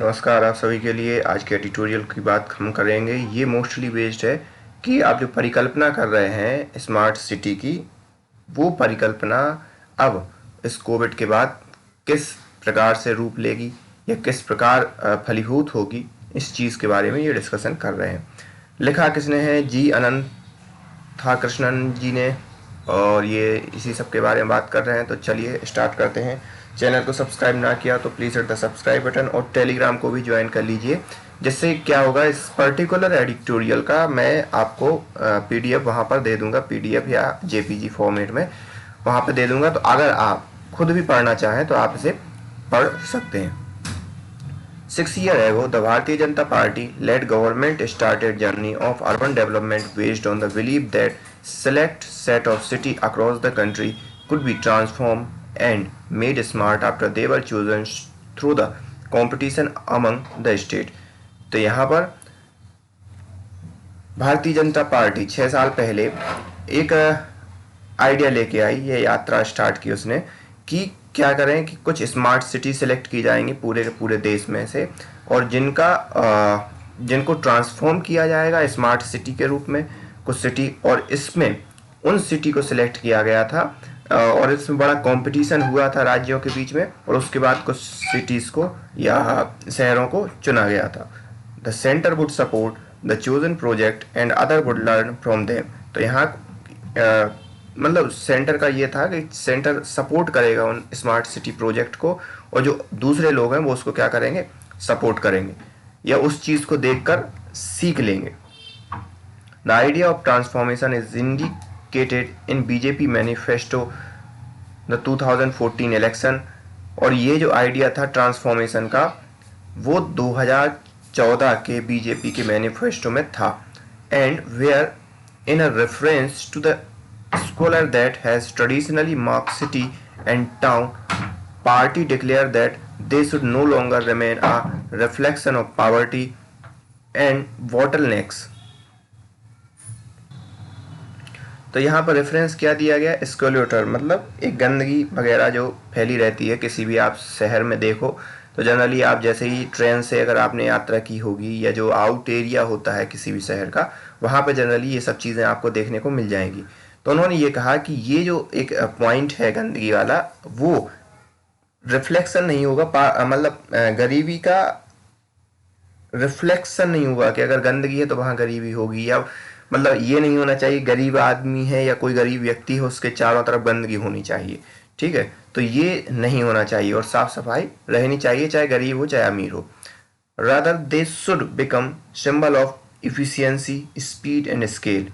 नमस्कार। आप सभी के लिए आज के ट्यूटोरियल की बात हम करेंगे। ये मोस्टली बेस्ड है कि आप जो परिकल्पना कर रहे हैं स्मार्ट सिटी की, वो परिकल्पना अब इस कोविड के बाद किस प्रकार से रूप लेगी या किस प्रकार फलीभूत होगी, इस चीज़ के बारे में ये डिस्कशन कर रहे हैं। लिखा किसने है? जी अनंथा कृष्णन जी ने, और ये इसी सब के बारे में बात कर रहे हैं। तो चलिए स्टार्ट करते हैं। चैनल को सब्सक्राइब ना किया तो please hit the subscribe button और टेलीग्राम को भी ज्वाइन कर लीजिए, जिससे क्या होगा, इस पर्टिकुलर एडिटोरियल का मैं आपको पीडीएफ वहाँ पर दे दूंगा, पीडीएफ या जेपीजी फॉर्मेट में वहाँ पर दे दूंगा। तो अगर आप खुद भी पढ़ना चाहें तो आप इसे पढ़ सकते हैं। 6 years ago, the Bharatiya Janata Party led government started journey of urban development based on the belief that select set of city across the country could be transformed and made smart after they were chosen through the competition among the state। तो यहाँ पर Bharatiya Janata party 6 साल पहले एक idea लेके आई, ये यात्रा start की उसने कि क्या करें कि कुछ स्मार्ट सिटी सिलेक्ट की जाएंगी पूरे के पूरे देश में से, और जिनको ट्रांसफॉर्म किया जाएगा स्मार्ट सिटी के रूप में कुछ सिटी, और इसमें उन सिटी को सिलेक्ट किया गया था और इसमें बड़ा कंपटीशन हुआ था राज्यों के बीच में, और उसके बाद कुछ सिटीज़ को या शहरों को चुना गया था। The centre would support the chosen project and other would learn from them. तो यहाँ मतलब सेंटर का ये था कि सेंटर सपोर्ट करेगा उन स्मार्ट सिटी प्रोजेक्ट को, और जो दूसरे लोग हैं वो उसको क्या करेंगे, सपोर्ट करेंगे या उस चीज़ को देखकर सीख लेंगे। The idea of transformation is indicated in BJP manifesto the 2014 election. और ये जो आइडिया था ट्रांसफॉर्मेशन का, वो 2014 के बीजेपी के मैनिफेस्टो में था, and where in a reference to the scholar that has traditionally marked city and town, party declared that they should no longer remain a reflection of poverty and bottlenecks। तो यहाँ पर reference क्या दिया गया? स्क्वाल्टर, मतलब एक गंदगी वगैरह जो फैली रहती है किसी भी आप शहर में देखो तो जनरली आप जैसे ही ट्रेन से अगर आपने यात्रा की होगी या जो आउट एरिया होता है किसी भी शहर का, वहाँ पर जनरली ये सब चीज़ें आपको देखने को मिल जाएंगी। तो उन्होंने ये कहा कि ये जो एक पॉइंट है गंदगी वाला, वो रिफ्लेक्शन नहीं होगा, मतलब गरीबी का रिफ्लेक्शन नहीं होगा कि अगर गंदगी है तो वहाँ गरीबी होगी, या मतलब ये नहीं होना चाहिए गरीब आदमी है या कोई गरीब व्यक्ति है उसके चारों तरफ गंदगी होनी चाहिए, ठीक है। तो ये नहीं होना चाहिए और साफ सफाई रहनी चाहिए, चाहे गरीब हो चाहे अमीर हो। Rather they should become symbol of efficiency, speed and scale.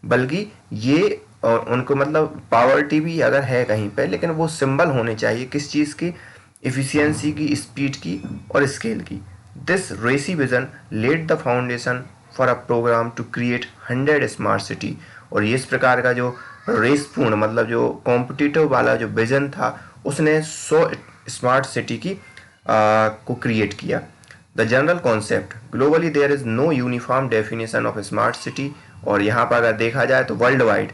बल्कि ये और उनको मतलब पावर्टी भी अगर है कहीं पे, लेकिन वो सिंबल होने चाहिए किस चीज़ की? इफिशियंसी की, स्पीड की और स्केल की। This racy vision led the foundation for a program to create 100 smart city. और ये इस प्रकार का जो रेसपूर्ण मतलब जो कॉम्पिटिटिव वाला जो विजन था, उसने 100 स्मार्ट सिटी की को क्रिएट किया। The general concept globally there is no uniform definition of smart city. और यहाँ पर अगर देखा जाए तो वर्ल्ड वाइड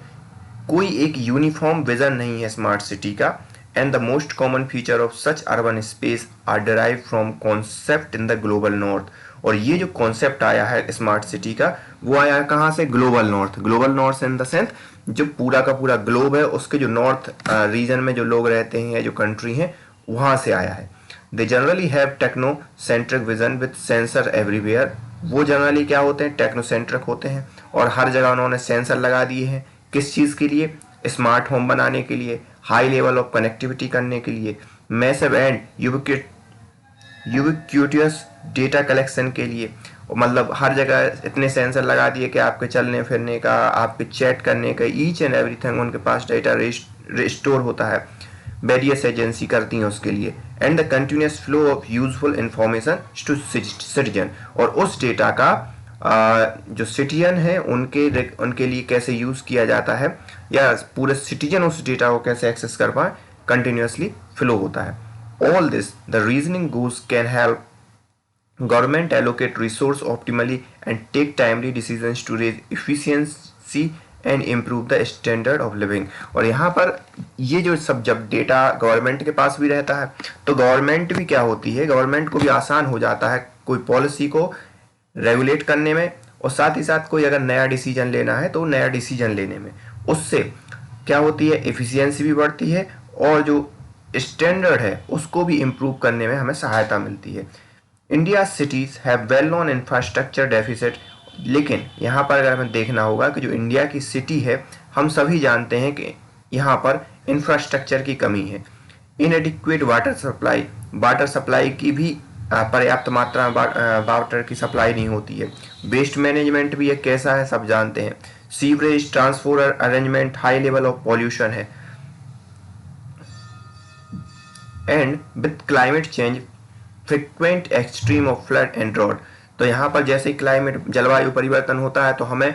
कोई एक यूनिफॉर्म विजन नहीं है स्मार्ट सिटी का। And the most common feature of such urban space are derive from concept in the global north. और ये जो कॉन्सेप्ट आया है स्मार्ट सिटी का, वो आया है कहाँ से? Global north. Global north in the sense जो पूरा का पूरा ग्लोब है उसके जो नॉर्थ रीजन में जो लोग रहते हैं, जो कंट्री हैं, वहाँ से आया है। They generally have techno centric vision with sensor everywhere. वो जनरली क्या होते हैं? टेक्नो सेंट्रिक होते हैं, और हर जगह उन्होंने सेंसर लगा दिए हैं। किस चीज़ के लिए? स्मार्ट होम बनाने के लिए, हाई लेवल ऑफ कनेक्टिविटी करने के लिए, मैसिव एंड यूबिक्यूटियस डेटा कलेक्शन के लिए। मतलब हर जगह इतने सेंसर लगा दिए कि आपके चलने फिरने का, आपके चैट करने का, ईच एंड एवरीथिंग उनके पास डेटा रिस्टोर होता है। वेरियस एजेंसी करती हैं उसके लिए। And the continuous flow of useful information to citizen. और उस डेटा का जो सिटीजन है उनके लिए कैसे यूज़ किया जाता है, या पूरे सिटीजन उस डेटा को कैसे एक्सेस कर पाए, कंटिन्यूसली फ्लो होता है। All this the reasoning goes can help government allocate resource optimally and take timely decisions to raise efficiency and improve the standard of living. और यहाँ पर ये जो सब जब डेटा गवर्नमेंट के पास भी रहता है तो गवर्नमेंट भी क्या होती है, गवर्नमेंट को भी आसान हो जाता है कोई पॉलिसी को रेगुलेट करने में, और साथ ही साथ कोई अगर नया डिसीजन लेना है तो नया डिसीजन लेने में उससे क्या होती है, एफिशिएंसी भी बढ़ती है और जो स्टैंडर्ड है उसको भी इम्प्रूव करने में हमें सहायता मिलती है। India cities have well known infrastructure deficit, लेकिन यहाँ पर अगर हमें देखना होगा कि जो इंडिया की सिटी है हम सभी जानते हैं कि यहाँ पर इंफ्रास्ट्रक्चर की कमी है। इनएडिक्वेट वाटर सप्लाई की भी पर्याप्त मात्रा में वाटर की सप्लाई नहीं होती है। वेस्ट मैनेजमेंट भी एक कैसा है सब जानते हैं। Sewerage transport arrangement, high level of pollution है। And with climate change frequent extreme of flood and drought, तो यहाँ पर जैसे ही क्लाइमेट जलवायु परिवर्तन होता है तो हमें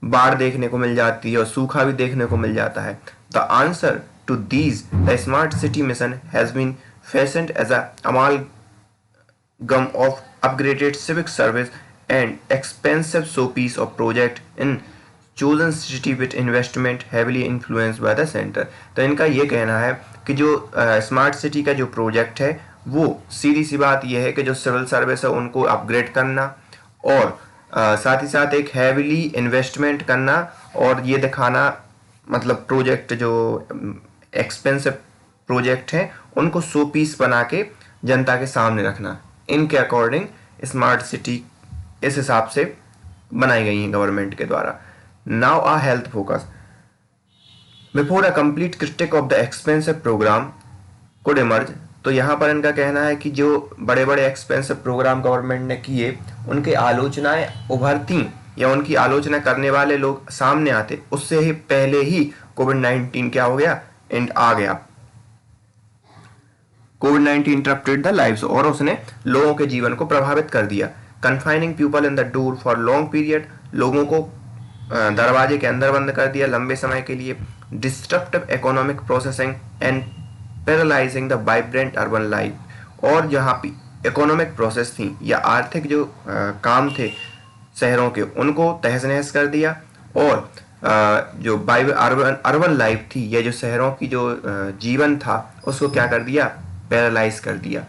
बाढ़ देखने को मिल जाती है और सूखा भी देखने को मिल जाता है। The answer to these the smart city mission has been fashioned as a amalgam of upgraded civic service and expensive showpiece of project in chosen city with investment heavily influenced by the center। तो इनका ये कहना है कि जो smart city का जो project है वो सीधी सी बात ये है कि जो सिविल सर्विस है उनको अपग्रेड करना और साथ ही साथ एक हैविली इन्वेस्टमेंट करना और ये दिखाना, मतलब प्रोजेक्ट जो एक्सपेंसिव प्रोजेक्ट हैं उनको शो पीस बना के जनता के सामने रखना। इनके अकॉर्डिंग स्मार्ट सिटी इस हिसाब से बनाई गई हैं गवर्नमेंट के द्वारा। Now a health focus before a complete critic of the expensive program could emerge. तो यहाँ पर इनका कहना है कि जो बड़े बड़े एक्सपेंसिव प्रोग्राम गवर्नमेंट ने किए उनकी आलोचनाएं उभरती या उनकी आलोचना करने वाले लोग सामने आते, उससे ही पहले ही कोविड-19 क्या हो गया, एंड आ गया। कोविड-19 इंटरप्टेड द लाइव्स, और उसने लोगों के जीवन को प्रभावित कर दिया। Confining people in the door for long period, लोगों को दरवाजे के अंदर बंद कर दिया लंबे समय के लिए। Disruptive economic processing and paralysing the vibrant urban life, और जहाँ पे इकोनॉमिक प्रोसेस थी या आर्थिक जो काम थे शहरों के उनको तहस नहस कर दिया, और जो अर्बन लाइफ थी या जो शहरों की जो जीवन था उसको क्या कर दिया, पैरालाइज कर दिया।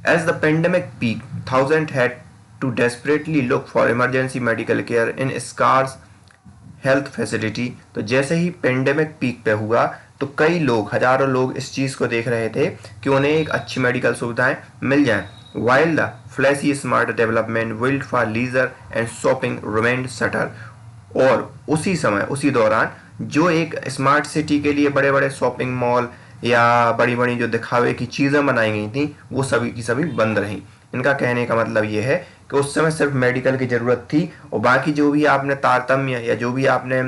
As the pandemic peak thousand had to desperately look for emergency medical care in scarce health facility. तो जैसे ही पेंडेमिक पीक पे हुआ तो कई लोग, हजारों लोग इस चीज़ को देख रहे थे कि उन्हें एक अच्छी मेडिकल सुविधाएं मिल जाएं। While the flashy smart development willed for leisure and shopping remained shutter, और उसी समय उसी दौरान जो एक स्मार्ट सिटी के लिए बड़े बड़े शॉपिंग मॉल या बड़ी बड़ी जो दिखावे की चीज़ें बनाई गई थी वो सभी की सभी बंद रहीं। इनका कहने का मतलब ये है कि उस समय सिर्फ मेडिकल की ज़रूरत थी और बाकी जो भी आपने तारतम्य या जो भी आपने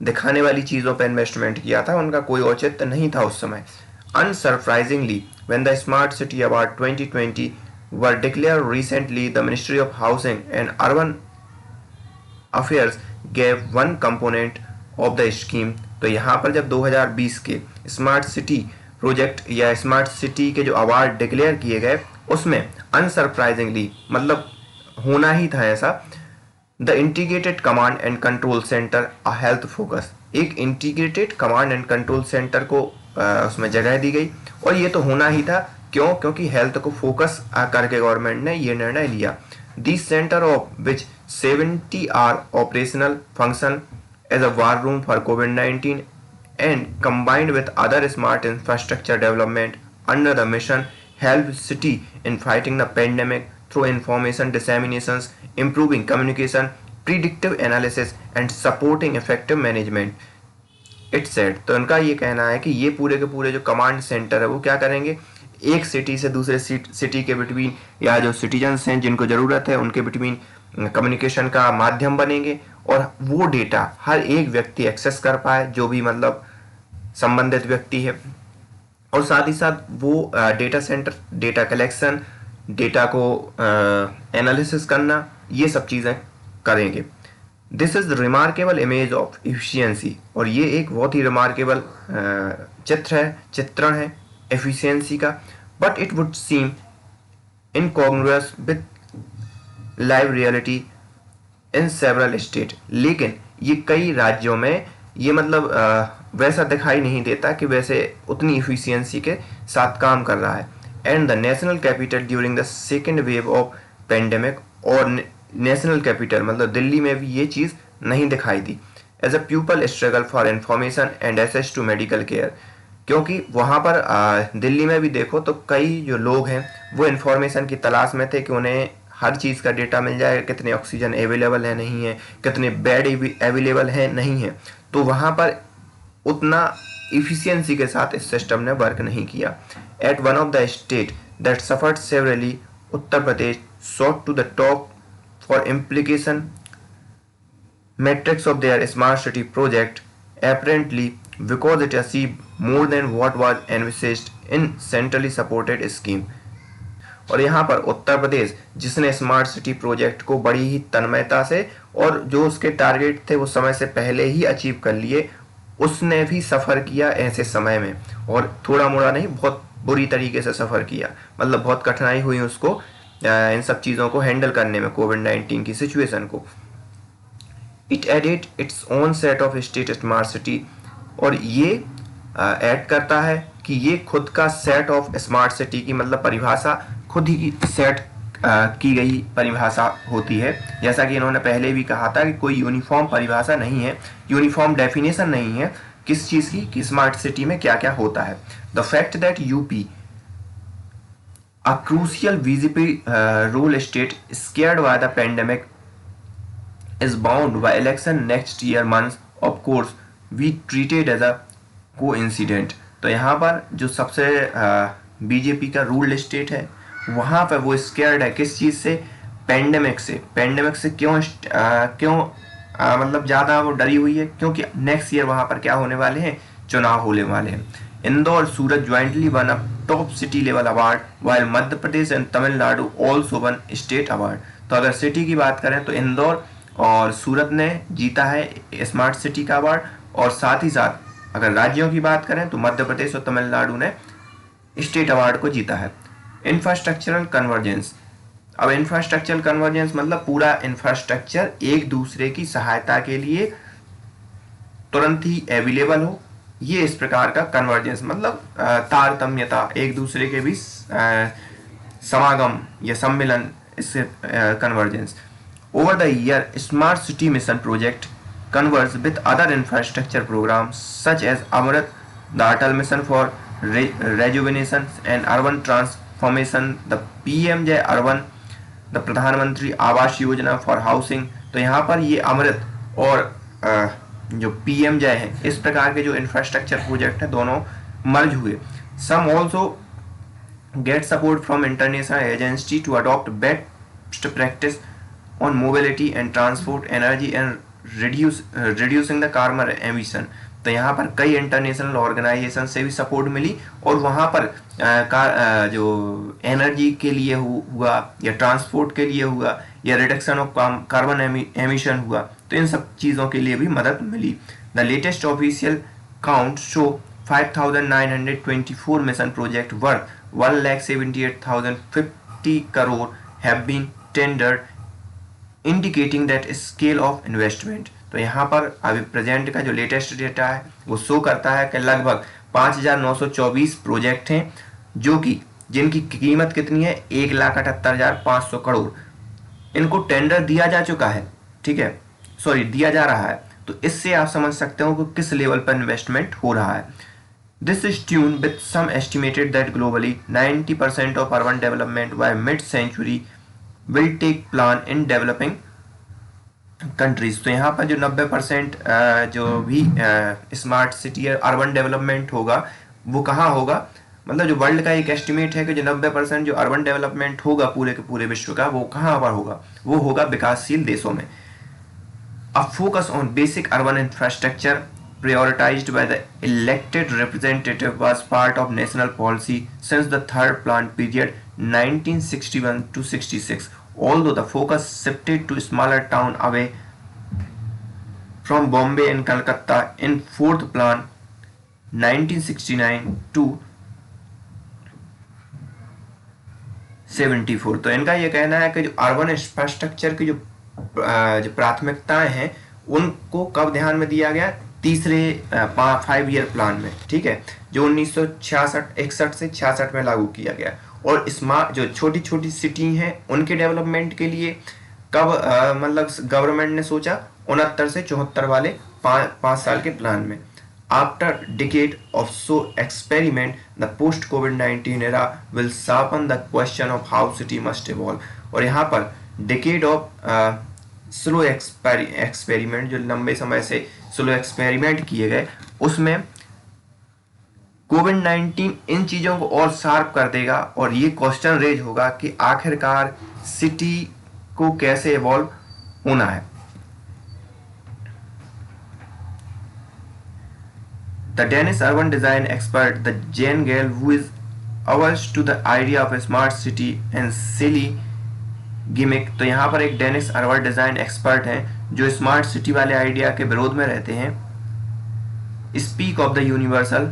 दिखाने वाली चीज़ों पर इन्वेस्टमेंट किया था उनका कोई औचित्य नहीं था उस समय। Unsurprisingly when the smart city award 2020 were declared recently, the ministry of housing and urban affairs gave one component of the scheme. तो यहाँ पर जब 2020 के स्मार्ट सिटी प्रोजेक्ट या स्मार्ट सिटी के जो अवार्ड डिक्लेयर किए गए उसमें अनसरप्राइजिंगली, मतलब होना ही था ऐसा, the integrated command and control centre a health focus, एक integrated command and control centre को उसमें जगह दी गई। और ये तो होना ही था, क्यों, क्योंकि हेल्थ को फोकस करके गवर्नमेंट ने ये निर्णय लिया। This centre of which 70 are operational function as a war room for कोविड-19 and combined with other smart infrastructure development under the mission help city in fighting the pandemic through information disseminations, improving communication, predictive analysis and supporting effective management, it said। तो उनका ये कहना है कि ये पूरे के पूरे जो कमांड सेंटर है वो क्या करेंगे, एक सिटी से दूसरे सिटी के बिटवीन या जो सिटीजन्स हैं जिनको ज़रूरत है उनके बिटवीन कम्युनिकेशन का माध्यम बनेंगे और वो डेटा हर एक व्यक्ति एक्सेस कर पाए जो भी मतलब संबंधित व्यक्ति है। और साथ ही साथ वो data centre data collection, data को एनालिसिस करना, ये सब चीज़ें करेंगे। This is remarkable image of efficiency, और ये एक बहुत ही रिमार्केबल चित्रण है एफिशिएंसी का। But it would seem incongruous with live reality in several state, लेकिन ये कई राज्यों में ये मतलब वैसा दिखाई नहीं देता कि वैसे उतनी इफिशियंसी के साथ काम कर रहा है। And the national capital during the second wave of pandemic, और नेशनल कैपिटल मतलब दिल्ली में भी ये चीज़ नहीं दिखाई दी। As a people struggle for information and access to medical care, क्योंकि वहाँ पर दिल्ली में भी देखो तो कई जो लोग हैं वो इन्फॉर्मेशन की तलाश में थे कि उन्हें हर चीज़ का डेटा मिल जाए, कितने ऑक्सीजन अवेलेबल है नहीं है, कितने बेड अवेलेबल है नहीं है। तो वहाँ पर उतना इफिशियंसी के साथ इस सिस्टम ने वर्क नहीं किया। At one of the state that suffered severely, Uttar Pradesh sought to the top for implication metrics of their smart city project, apparently because it achieved more than what was envisaged in centrally supported scheme। और यहाँ पर उत्तर प्रदेश जिसने smart city project को बड़ी ही तन्मयता से और जो उसके टारगेट थे वो समय से पहले ही अचीव कर लिए, उसने भी सफ़र किया ऐसे समय में, और थोड़ा मोड़ा नहीं, बहुत बुरी तरीके से सफ़र किया। मतलब बहुत कठिनाई हुई उसको इन सब चीज़ों को हैंडल करने में, कोविड-19 की सिचुएशन को। It added its own set of state smart city, और ये ऐड करता है कि ये खुद का सेट ऑफ स्मार्ट सिटी की मतलब परिभाषा खुद ही सेट की गई परिभाषा होती है। जैसा कि इन्होंने पहले भी कहा था कि कोई यूनिफॉर्म परिभाषा नहीं है, यूनिफॉर्म डेफिनेशन नहीं है किस चीज़ की कि स्मार्ट सिटी में क्या क्या होता है। The fact that UP, a crucial visible role state scared by the pandemic, is bound by election next year months, of course we treated as a coincident। तो यहाँ पर जो सबसे बीजेपी का रूल स्टेट है वहाँ पर वो स्केयर्ड है किस चीज़ से, पेंडेमिक से। पेंडेमिक से क्यों मतलब ज़्यादा वो डरी हुई है, क्योंकि नेक्स्ट ईयर वहाँ पर क्या होने वाले हैं, चुनाव होने वाले हैं। Indore Surat jointly won up top city level award, while Madhya Pradesh and Tamil Nadu also won state award. तो अगर सिटी की बात करें तो इंदौर और सूरत ने जीता है स्मार्ट सिटी का अवार्ड, और साथ ही साथ अगर राज्यों की बात करें तो मध्य प्रदेश और तमिलनाडु ने स्टेट अवार्ड को जीता है। इंफ्रास्ट्रक्चरल कन्वर्जेंस, अब इंफ्रास्ट्रक्चरल कन्वर्जेंस मतलब पूरा इंफ्रास्ट्रक्चर एक दूसरे की सहायता के लिए तुरंत ही अवेलेबल हो, ये इस प्रकार का कन्वर्जेंस मतलब तारतम्यता, एक दूसरे के बीच समागम या सम्मिलन, इससे convergence. Over the year smart city mission project converge with other infrastructure programs such as Amrit, the Atal Mission for Rejuvenation and Urban Transformation, the PMJ Urban, the प्रधानमंत्री आवास योजना फॉर हाउसिंग। तो यहाँ पर ये अमृत और जो PMJ है, इस प्रकार के जो इंफ्रास्ट्रक्चर प्रोजेक्ट है दोनों मर्ज हुए। Some also get support from international agency to adopt best practice on mobility and transport energy and reducing the carbon emission. तो यहाँ पर कई इंटरनेशनल ऑर्गेनाइजेशन से भी सपोर्ट मिली, और वहाँ पर जो एनर्जी के लिए हुआ या ट्रांसपोर्ट के लिए हुआ या रिडक्शन ऑफ कार्बन एमिशन हुआ, तो इन सब चीज़ों के लिए भी मदद मिली। The latest official count show 5,924 mission project worth 1,78,050 crore have been tendered, indicating that scale of investment. तो यहाँ पर अभी प्रेजेंट का जो लेटेस्ट डेटा है वो शो करता है कि लगभग 5,924 प्रोजेक्ट हैं जो कि जिनकी कीमत कितनी है, 1,78,500 करोड़। इनको टेंडर दिया जा चुका है, ठीक है, सॉरी दिया जा रहा है। तो इससे आप समझ सकते हो कि किस लेवल पर इन्वेस्टमेंट हो रहा है। This is tune with some estimated that globally 90% of urban development by mid century will take plan in developing countries. तो यहाँ पर जो 90% जो भी स्मार्ट सिटी या अर्बन डेवलपमेंट होगा वो कहाँ होगा, मतलब जो वर्ल्ड का एक एस्टिमेट है कि जो 90% जो अर्बन डेवलपमेंट होगा पूरे के पूरे विश्व का, वो कहाँ पर होगा, वो होगा विकासशील देशों में। A focus on basic urban infrastructure prioritized by the elected representative was part of national policy since the third plan period 1961 to 66, although the focus shifted to smaller town away from Bombay and Calcutta in fourth plan 1969 to 74। तो इनका ये कहना है कि जो urban infrastructure की जो प्राथमिकताएं हैं उनको कब ध्यान में दिया गया? तीसरे 5 ईयर प्लान में, ठीक है, जो 1961 से 66 में लागू किया गया। और स्मार्ट जो छोटी छोटी सिटी हैं उनके डेवलपमेंट के लिए कब मतलब गवर्नमेंट ने सोचा? 69 से 74 वाले 5 साल के प्लान में। After decade of so experiment the post covid era will sharpen the question of how city must evolve. और यहाँ पर डिकेड ऑफ स्लो एक्सपेरिमेंट, जो लंबे समय से स्लो एक्सपेरिमेंट किए गए, उसमें कोविड-19 इन चीज़ों को और शार्प कर देगा और ये क्वेश्चन रेज होगा कि आखिरकार सिटी को कैसे इवॉल्व होना है। The Danish urban design expert, the Jane Gale, who is averse to the idea of a smart city and silly gimmick, तो यहाँ पर एक डेनिश अर्बन डिजाइन एक्सपर्ट हैं जो स्मार्ट सिटी वाले आइडिया के विरोध में रहते हैं। Speak of the universal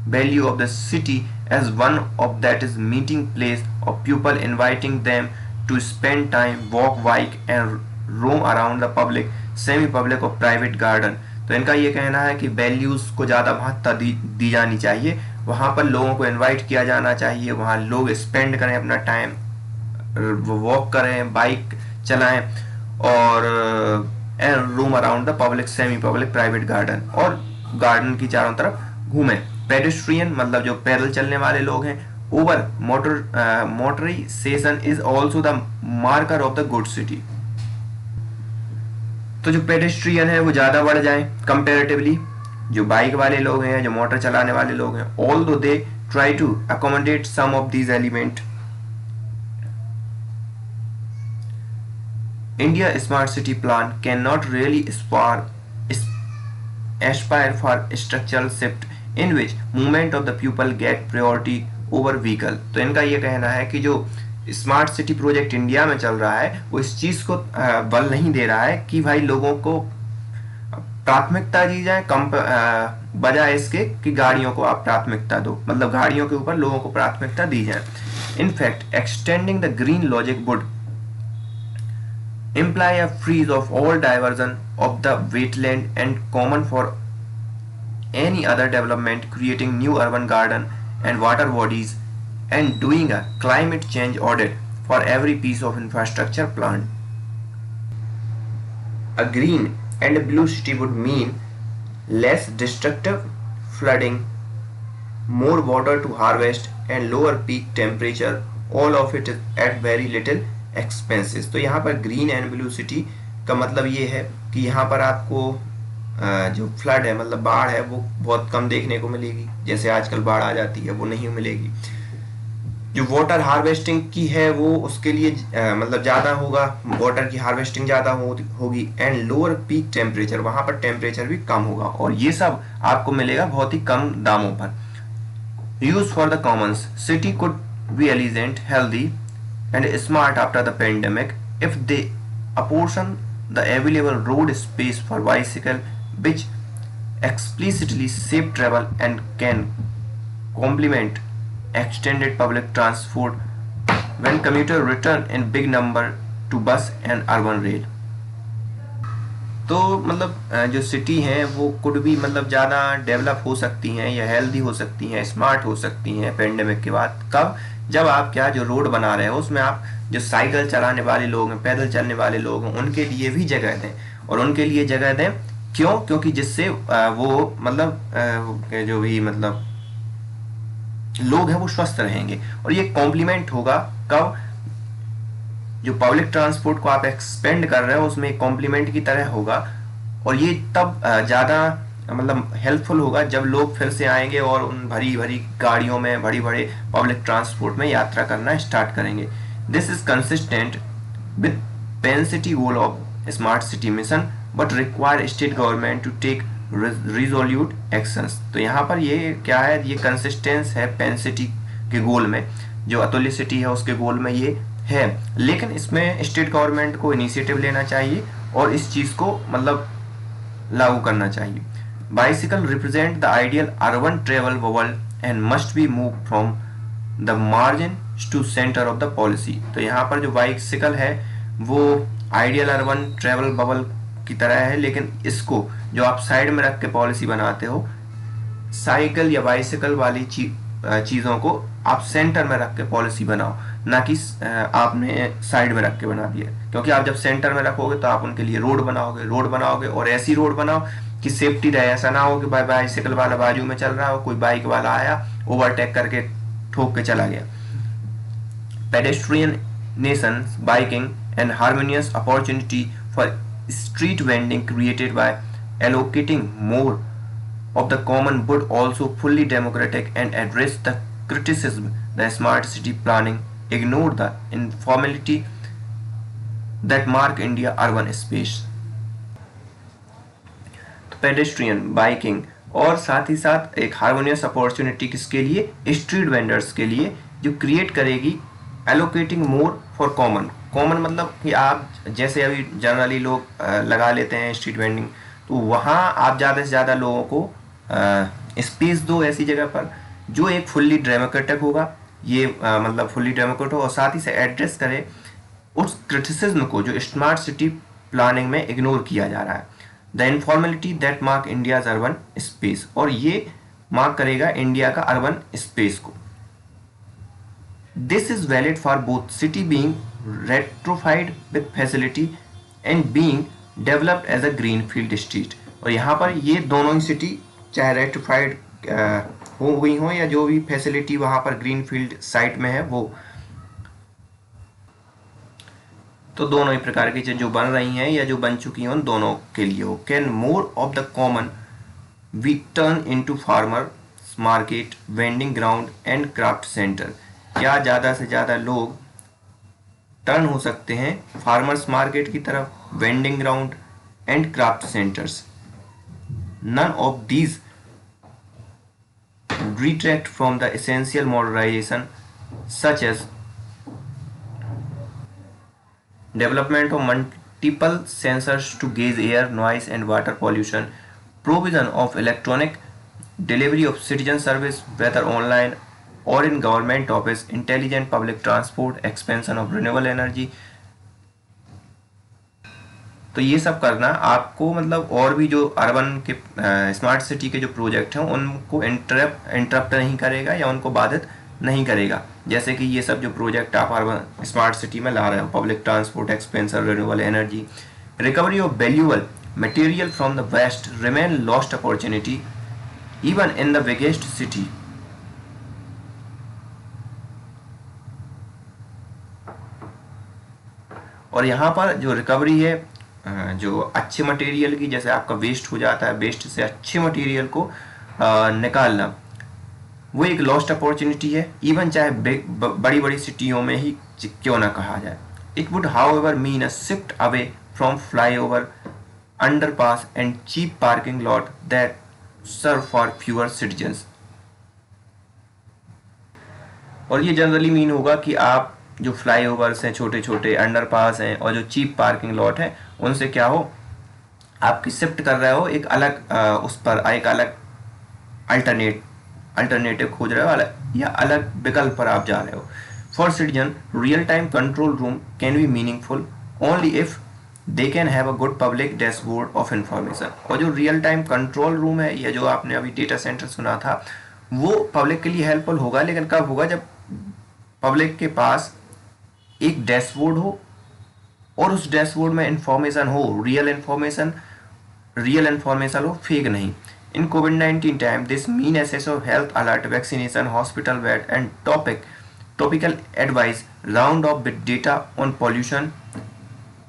value of the city as one of that is meeting place of people, inviting them to spend time, walk, bike and roam around the public, semi-public or private garden। तो इनका ये कहना है कि values को ज़्यादा महत्ता दी जानी चाहिए, वहाँ पर लोगों को इनवाइट किया जाना चाहिए, वहाँ लोग स्पेंड करें अपना टाइम, वॉक करें, बाइक चलाएं और and room around the public, semi public, private garden, और गार्डन की चारों तरफ घूमें। पेडेस्ट्रियन मतलब जो पैदल चलने वाले लोग हैं। Over motorisation is also the marker of the good city. तो जो पेडेस्ट्रियन है वो ज़्यादा बढ़ जाए कंपेरेटिवली जो बाइक वाले लोग हैं, जो मोटर चलाने वाले लोग हैं। Although they try to accommodate some of these element. India smart city plan can not really aspire for structural shift in which movement of the people get priority over vehicle। तो इनका ये कहना है कि जो स्मार्ट सिटी प्रोजेक्ट इंडिया में चल रहा है वो इस चीज को बल नहीं दे रहा है कि भाई लोगों को प्राथमिकता दी जाए कम बजाय इसके कि गाड़ियों को आप प्राथमिकता दो, मतलब गाड़ियों के ऊपर लोगों को प्राथमिकता दी जाए। In fact extending the green logic would imply a freeze of all diversion of the wetland and common for any other development, creating new urban garden and water bodies and doing a climate change audit for every piece of infrastructure planned. A green and a blue city would mean less destructive flooding, more water to harvest and lower peak temperature, all of it at very little expenses. तो यहाँ पर green and blue city का मतलब ये है कि यहाँ पर आपको जो फ्लड है मतलब बाढ़ है वो बहुत कम देखने को मिलेगी, जैसे आजकल बाढ़ आ जाती है वो नहीं मिलेगी। जो वाटर हार्वेस्टिंग की है वो उसके लिए मतलब ज़्यादा होगा, वाटर की हार्वेस्टिंग ज़्यादा होगी एंड लोअर पीक टेम्परेचर, वहाँ पर टेम्परेचर भी कम होगा और ये सब आपको मिलेगा बहुत ही कम दामों पर। Use for the Commons, city could be एलिजेंट, healthy and smart after the pandemic if they apportion the available road space for bicycle, which explicitly safe travel and can complement extended public transport when commuters return in big number to bus and urban rail। तो मतलब जो city हैं वो could भी मतलब ज़्यादा develop हो सकती हैं या हेल्दी हो सकती हैं, स्मार्ट हो सकती हैं पेंडेमिक के बाद। कब? जब आप क्या जो रोड बना रहे हो उसमें आप जो साइकिल चलाने वाले लोग हैं, पैदल चलने वाले लोग हैं, उनके लिए भी जगह दें। और उनके लिए जगह दें क्यों? क्योंकि जिससे वो मतलब जो भी मतलब लोग हैं वो स्वस्थ रहेंगे और ये कॉम्प्लीमेंट होगा। कब? जो पब्लिक ट्रांसपोर्ट को आप एक्सपेंड कर रहे हो उसमें एक कॉम्प्लीमेंट की तरह होगा और ये तब ज़्यादा मतलब हेल्पफुल होगा जब लोग फिर से आएंगे और उन भरी भरी गाड़ियों में, बड़ी बड़े पब्लिक ट्रांसपोर्ट में यात्रा करना स्टार्ट करेंगे। This is consistent with pen city goal of smart city mission but require state government to take resolute actions. तो यहाँ पर ये क्या है, ये कंसिस्टेंस है पेन सिटी के गोल में, जो अतुल्य सिटी है उसके गोल में ये है, लेकिन इसमें स्टेट गवर्नमेंट को इनिशिएटिव लेना चाहिए और इस चीज़ को मतलब लागू करना चाहिए। Bicycle represent the ideal urban travel world and must be moved from the margin to center of the policy। तो यहाँ पर जो बाइसिकल है वो आइडियल अर्बन ट्रैवल बबल की तरह है, लेकिन इसको जो आप साइड में रख के पॉलिसी बनाते हो, साइकिल या बाइसिकल वाली चीज़ों को आप सेंटर में रख के पॉलिसी बनाओ, ना कि आपने साइड में रख के बना दिया। क्योंकि आप जब सेंटर में रखोगे तो आप उनके लिए रोड बनाओगे और ऐसी रोड बनाओ कि सेफ्टी रहे। ऐसा ना हो कि बाइसिकल वाला बाजू में चल रहा हो, कोई बाइक वाला आया ओवरटेक करके ठोक के चला गया। Pedestrian nations biking and harmonious opportunity for street vending created by allocating more of the common would also fully democratic and address the criticism the smart city planning ignore the informality that mark India urban space। तो pedestrian biking और साथ ही साथ एक harmonious opportunity किसके लिए, street vendors के लिए, जो क्रिएट करेगी allocating more for common. Common मतलब कि आप जैसे अभी जनरली लोग लगा लेते हैं स्ट्रीट वेंडिंग, तो वहाँ आप ज़्यादा से ज़्यादा लोगों को स्पेस दो ऐसी जगह पर जो एक फुल्ली डेमोक्रेटिक होगा, ये मतलब फुल्ली डेमोक्रेट हो, और साथ ही से एड्रेस करे उस क्रिटिसिज्म को जो स्मार्ट सिटी प्लानिंग में इग्नोर किया जा रहा है, the informality that mark India's urban space, और ये मार्क करेगा इंडिया का अर्बन स्पेस को। This is valid for both city being retrofitted with facility and being developed as a greenfield street। और यहाँ पर ये दोनों ही सिटी चाहे रेट्रोफाइड हो गई हो या जो भी फैसिलिटी वहाँ पर ग्रीनफील्ड साइट में है वो, तो दोनों ही प्रकार की चीज़ें जो बन रही हैं या जो बन चुकी हैं उन दोनों के लिए हो। Can more of the common we turn into farmer market, vending ground and craft centre. क्या ज़्यादा से ज़्यादा लोग टर्न हो सकते हैं फार्मर्स मार्केट की तरफ, vending ground and craft centres. None of these detract from the essential modernisation such as development of multiple sensors to gauge air, noise and water pollution, provision of electronic delivery of citizen service whether online और in government office, intelligent public transport, expansion of renewable energy. तो ये सब करना आपको मतलब और भी जो अर्बन के स्मार्ट सिटी के जो प्रोजेक्ट हैं उनको इंटरप्ट नहीं करेगा या उनको बाधित नहीं करेगा। जैसे कि ये सब जो प्रोजेक्ट आप अर्बन स्मार्ट सिटी में ला रहे हो, public transport, expansion, renewable energy, recovery of valuable material from the waste, remain lost opportunity even in the biggest city. और यहाँ पर जो रिकवरी है जो अच्छे मटेरियल की, जैसे आपका वेस्ट हो जाता है, वेस्ट से अच्छे मटेरियल को निकालना, वो एक लॉस्ट अपॉर्चुनिटी है, इवन चाहे बड़ी बड़ी सिटियों में ही क्यों ना कहा जाए। It would however mean a shift away from flyover, underpass and cheap parking lot that serve for fewer citizens. और ये जनरली मीन होगा कि आप जो फ्लाईओवर्स हैं, छोटे छोटे अंडरपास हैं और जो चीप पार्किंग लॉट है, उनसे क्या हो, आपकी शिफ्ट कर रहे हो एक अलग उस पर एक अलग अल्टरनेटिव खोज रहे हो, या अलग विकल्प पर आप जा रहे हो। For citizen real time control room can be meaningful only if they can have a good public dashboard of information. और जो रियल टाइम कंट्रोल रूम है या जो आपने अभी डेटा सेंटर सुना था, वो पब्लिक के लिए हेल्पफुल होगा, लेकिन कब होगा, जब पब्लिक के पास एक डैशबोर्ड हो और उस डैशबोर्ड में इंफॉर्मेशन हो, रियल इंफॉर्मेशन हो, फेक नहीं। इन कोविड-19 time this mean access of health alert, vaccination, hospital bed and topical advice round off with data on pollution,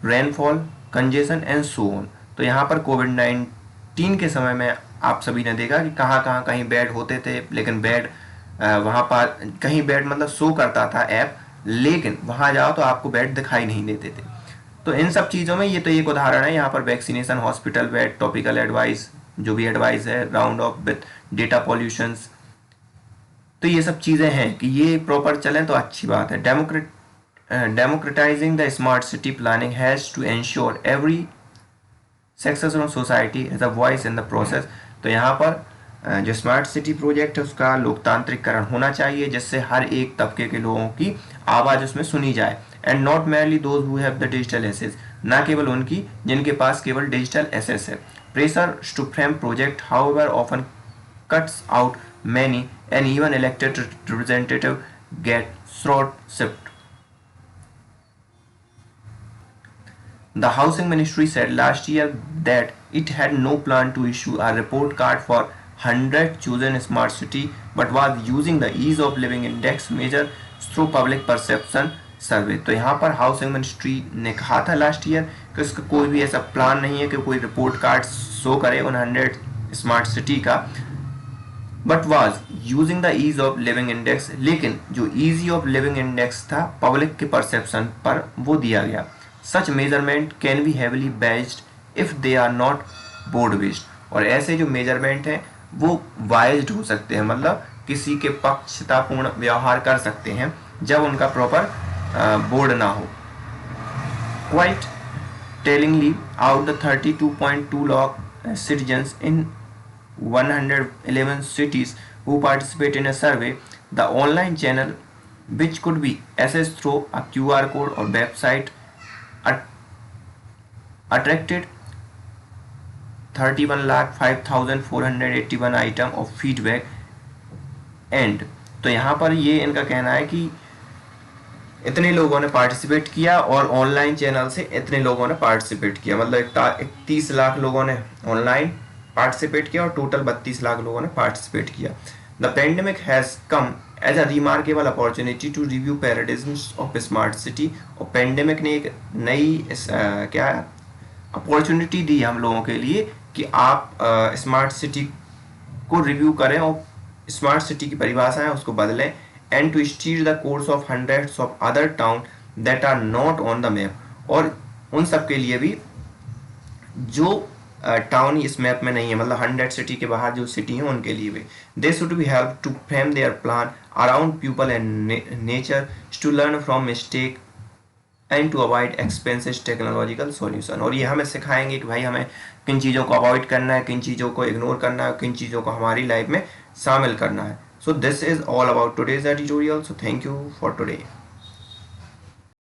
rainfall, congestion and so on. तो यहाँ पर कोविड-19 के समय में आप सभी ने देखा कि कहाँ कहीं बेड होते थे, लेकिन बेड वहाँ पर कहीं बेड मतलब शो करता था ऐप, लेकिन वहाँ जाओ तो आपको बेड दिखाई नहीं देते थे। तो इन सब चीज़ों में ये तो एक उदाहरण है। यहाँ पर vaccination, hospital bed, topical advice, जो भी एडवाइस है, round of with data pollutions, तो ये सब चीज़ें हैं कि ये प्रॉपर चलें तो अच्छी बात है। Democratising the smart city planning has to ensure every section of society has a voice in the process. तो यहाँ पर जो स्मार्ट सिटी प्रोजेक्ट है उसका लोकतांत्रिकरण होना चाहिए, जिससे हर एक तबके के लोगों की आवाज़ उसमें सुनी जाए, and not merely those who have the digital access. ना केवल उनकी जिनके पास केवल डिजिटल एसेस है। Pressure to frame project however often cuts out many and even elected representative get short shift. The Housing Ministry said last year that it had no plan to issue a report card for 100 chosen smart city but was using the ease of living index measure through public perception survey। तो यहाँ पर housing ministry ने कहा था last year कि उसका कोई भी ऐसा प्लान नहीं है कि कोई रिपोर्ट कार्ड शो करे उन 100 स्मार्ट सिटी का, but was using the ease of living index, लेकिन जो ईजी ऑफ लिविंग इंडेक्स था पब्लिक के परसेप्शन पर वो दिया गया। Such measurement can be heavily based if they are not board based। और ऐसे जो मेजरमेंट हैं वो वाइज्ड हो सकते हैं, मतलब किसी के पक्षतापूर्ण व्यवहार कर सकते हैं जब उनका प्रॉपर बोर्ड ना हो। Quite tellingly, out the 32.2 lakh citizens in 111 cities who participate in a survey, the online channel, which could be accessed through a QR code or website, attracted 31,05,481 item of feedback and. तो यहाँ पर ये इनका कहना है कि इतने लोगों ने पार्टिसिपेट किया और ऑनलाइन चैनल से इतने लोगों ने पार्टिसिपेट किया, मतलब 31 लाख लोगों ने ऑनलाइन पार्टिसिपेट किया और टोटल 32 लाख लोगों ने पार्टिसिपेट किया। The pandemic has come as a remarkable opportunity to review paradigms of smart city. और पेंडेमिक ने एक नई क्या अपॉर्चुनिटी दी हम लोगों के लिए कि आप स्मार्ट सिटी को रिव्यू करें और स्मार्ट सिटी की परिभाषा है उसको बदलें, and to steer the course of hundreds of other town that are not on the map. और उन सब के लिए भी जो टाउन इस मैप में नहीं है, मतलब 100 सिटी के बाहर जो सिटी हैं उनके लिए भी they should be help to frame their plan around people and nature to learn from mistake and to avoid expensive technological solution. और ये हमें सिखाएंगे कि भाई हमें किन चीज़ों को अवॉइड करना है, किन चीज़ों को इग्नोर करना है, किन चीज़ों को हमारी लाइफ में शामिल करना है। So this is all about today's editorial. So thank you for today.